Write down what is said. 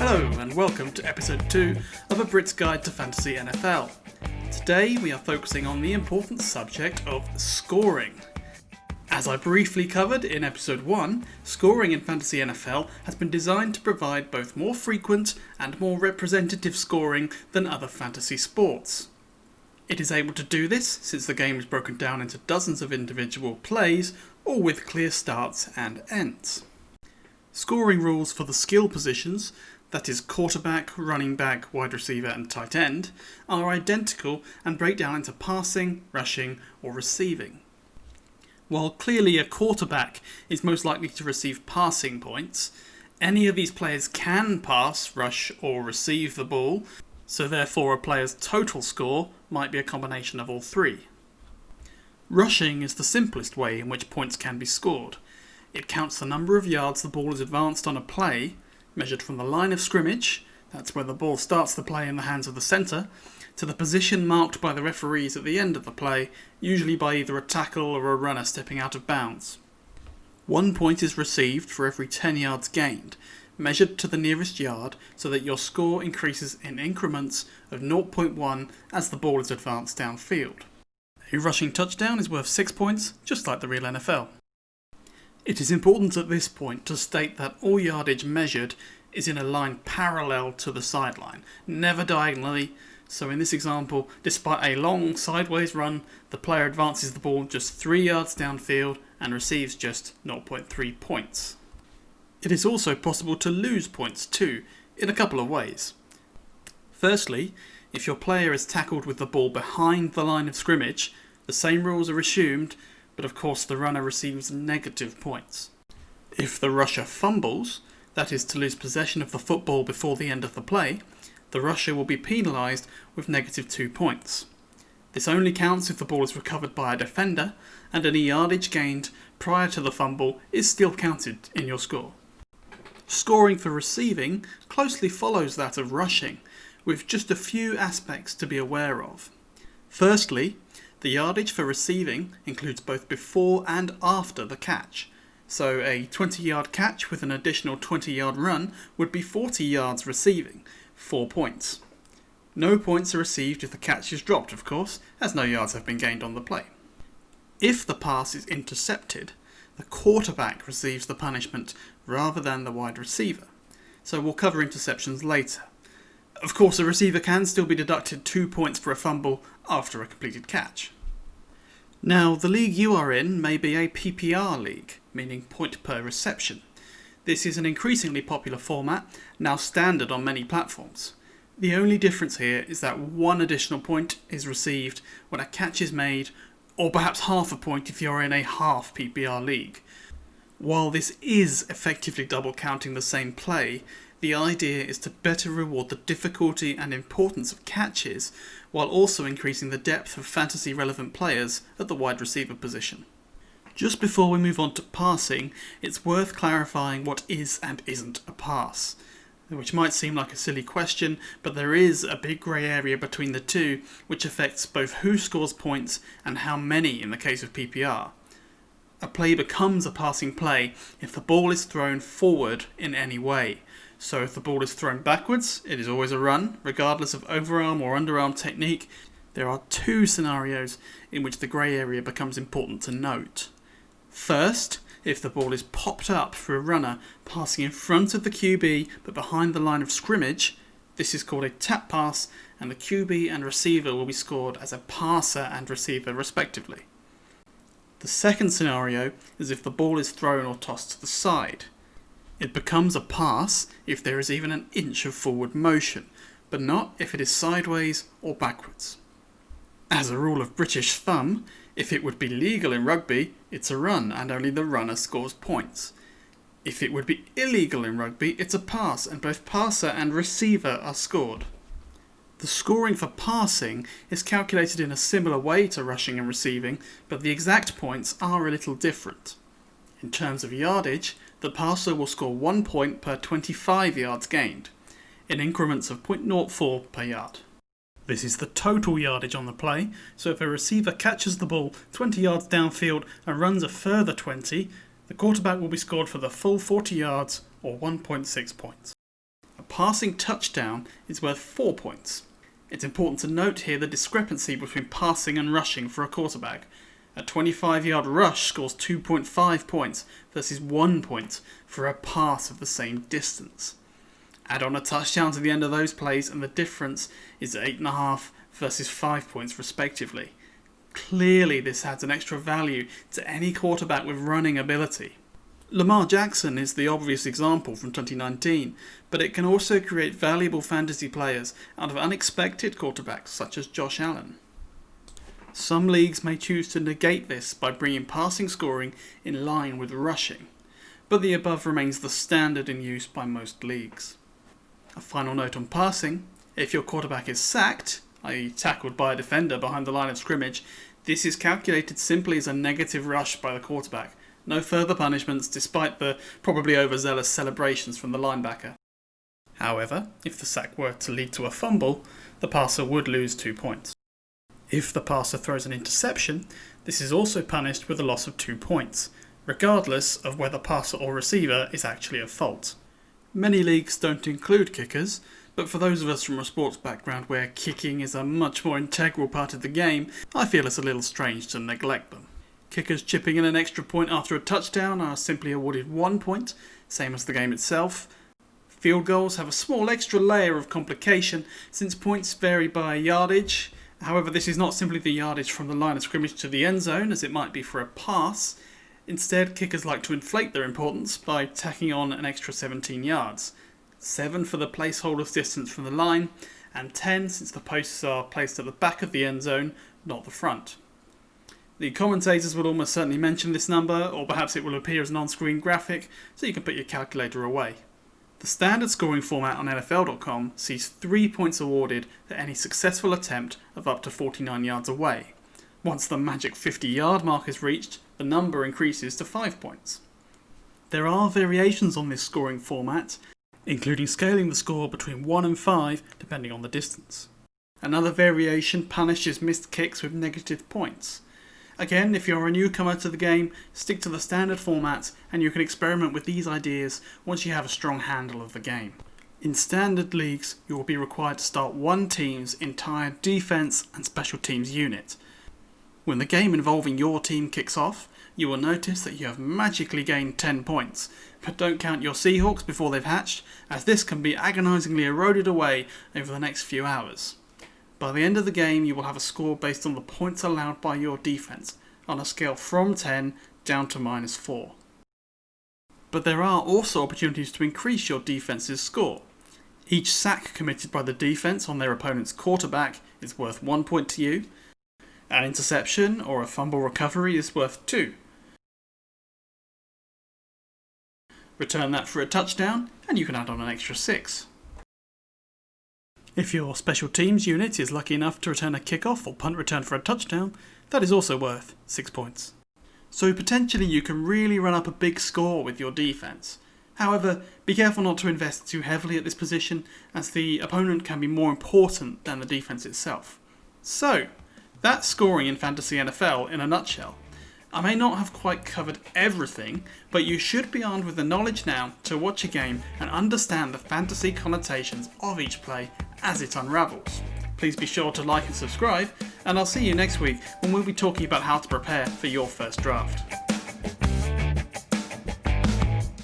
Hello and welcome to episode 2 of A Brit's Guide to Fantasy NFL. Today we are focusing on the important subject of scoring. As I briefly covered in episode 1, scoring in Fantasy NFL has been designed to provide both more frequent and more representative scoring than other fantasy sports. It is able to do this since the game is broken down into dozens of individual plays, all with clear starts and ends. Scoring rules for the skill positions, that is quarterback, running back, wide receiver and tight end, are identical and break down into passing, rushing or receiving. While clearly a quarterback is most likely to receive passing points, any of these players can pass, rush or receive the ball, so therefore a player's total score might be a combination of all three. Rushing is the simplest way in which points can be scored. It counts the number of yards the ball is advanced on a play, measured from the line of scrimmage, that's where the ball starts the play in the hands of the centre, to the position marked by the referees at the end of the play, usually by either a tackle or a runner stepping out of bounds. 1 point is received for every 10 yards gained, measured to the nearest yard so that your score increases in increments of 0.1 as the ball is advanced downfield. A rushing touchdown is worth 6 points, just like the real NFL. It is important at this point to state that all yardage measured is in a line parallel to the sideline, never diagonally, so in this example, despite a long sideways run, the player advances the ball just 3 yards downfield and receives just 0.3 points. It is also possible to lose points too, in a couple of ways. Firstly, if your player is tackled with the ball behind the line of scrimmage, the same rules are assumed, but of course the runner receives negative points. If the rusher fumbles, that is to lose possession of the football before the end of the play, the rusher will be penalised with negative 2 points. This only counts if the ball is recovered by a defender, and any yardage gained prior to the fumble is still counted in your score. Scoring for receiving closely follows that of rushing, with just a few aspects to be aware of. Firstly, the yardage for receiving includes both before and after the catch. So a 20-yard catch with an additional 20-yard run would be 40 yards receiving, 4 points. No points are received if the catch is dropped, of course, as no yards have been gained on the play. If the pass is intercepted, the quarterback receives the punishment rather than the wide receiver. So we'll cover interceptions later. Of course, a receiver can still be deducted 2 points for a fumble after a completed catch. Now, the league you are in may be a PPR league, meaning point per reception. This is an increasingly popular format, now standard on many platforms. The only difference here is that 1 additional point is received when a catch is made, or perhaps half a point if you're in a half PPR league. While this is effectively double counting the same play, the idea is to better reward the difficulty and importance of catches, while also increasing the depth of fantasy-relevant players at the wide receiver position. Just before we move on to passing, it's worth clarifying what is and isn't a pass, which might seem like a silly question, but there is a big grey area between the two, which affects both who scores points and how many in the case of PPR. A play becomes a passing play if the ball is thrown forward in any way. So if the ball is thrown backwards, it is always a run, regardless of overarm or underarm technique. There are 2 scenarios in which the grey area becomes important to note. First, if the ball is popped up for a runner passing in front of the QB but behind the line of scrimmage, this is called a tap pass, and the QB and receiver will be scored as a passer and receiver respectively. The second scenario is if the ball is thrown or tossed to the side. It becomes a pass if there is even an inch of forward motion, but not if it is sideways or backwards. As a rule of British thumb, if it would be legal in rugby, it's a run and only the runner scores points. If it would be illegal in rugby, it's a pass and both passer and receiver are scored. The scoring for passing is calculated in a similar way to rushing and receiving, but the exact points are a little different. In terms of yardage, the passer will score 1 point per 25 yards gained, in increments of 0.04 per yard. This is the total yardage on the play, so if a receiver catches the ball 20 yards downfield and runs a further 20, the quarterback will be scored for the full 40 yards or 1.6 points. A passing touchdown is worth 4 points. It's important to note here the discrepancy between passing and rushing for a quarterback. A 25-yard rush scores 2.5 points versus 1 point for a pass of the same distance. Add on a touchdown to the end of those plays and the difference is 8.5 versus 5 points respectively. Clearly this adds an extra value to any quarterback with running ability. Lamar Jackson is the obvious example from 2019, but it can also create valuable fantasy players out of unexpected quarterbacks such as Josh Allen. Some leagues may choose to negate this by bringing passing scoring in line with rushing, but the above remains the standard in use by most leagues. A final note on passing: if your quarterback is sacked, i.e. tackled by a defender behind the line of scrimmage, this is calculated simply as a negative rush by the quarterback. No further punishments despite the probably overzealous celebrations from the linebacker. However, if the sack were to lead to a fumble, the passer would lose 2 points. If the passer throws an interception, this is also punished with a loss of 2 points, regardless of whether passer or receiver is actually at fault. Many leagues don't include kickers, but for those of us from a sports background where kicking is a much more integral part of the game, I feel it's a little strange to neglect them. Kickers chipping in an extra point after a touchdown are simply awarded 1 point, same as the game itself. Field goals have a small extra layer of complication since points vary by yardage. However, this is not simply the yardage from the line of scrimmage to the end zone as it might be for a pass. Instead, kickers like to inflate their importance by tacking on an extra 17 yards. 7 for the placeholder's distance from the line, and 10 since the posts are placed at the back of the end zone, not the front. The commentators will almost certainly mention this number, or perhaps it will appear as an on-screen graphic, so you can put your calculator away. The standard scoring format on NFL.com sees 3 points awarded for any successful attempt of up to 49 yards away. Once the magic 50-yard mark is reached, the number increases to 5 points. There are variations on this scoring format, including scaling the score between 1 and 5 depending on the distance. Another variation punishes missed kicks with negative points. Again, if you're a newcomer to the game, stick to the standard format and you can experiment with these ideas once you have a strong handle of the game. In standard leagues, you will be required to start one team's entire defense and special teams unit. When the game involving your team kicks off, you will notice that you have magically gained 10 points, but don't count your Seahawks before they've hatched, as this can be agonisingly eroded away over the next few hours. By the end of the game, you will have a score based on the points allowed by your defense, on a scale from 10 down to -4. But there are also opportunities to increase your defense's score. Each sack committed by the defense on their opponent's quarterback is worth 1 point to you. An interception or a fumble recovery is worth 2. Return that for a touchdown, and you can add on an extra 6. If your special teams unit is lucky enough to return a kickoff or punt return for a touchdown, that is also worth 6 points. So potentially you can really run up a big score with your defense. However, be careful not to invest too heavily at this position, as the opponent can be more important than the defense itself. So, that's scoring in Fantasy NFL in a nutshell. I may not have quite covered everything, but you should be armed with the knowledge now to watch a game and understand the fantasy connotations of each play as it unravels. Please be sure to like and subscribe, and I'll see you next week when we'll be talking about how to prepare for your first draft.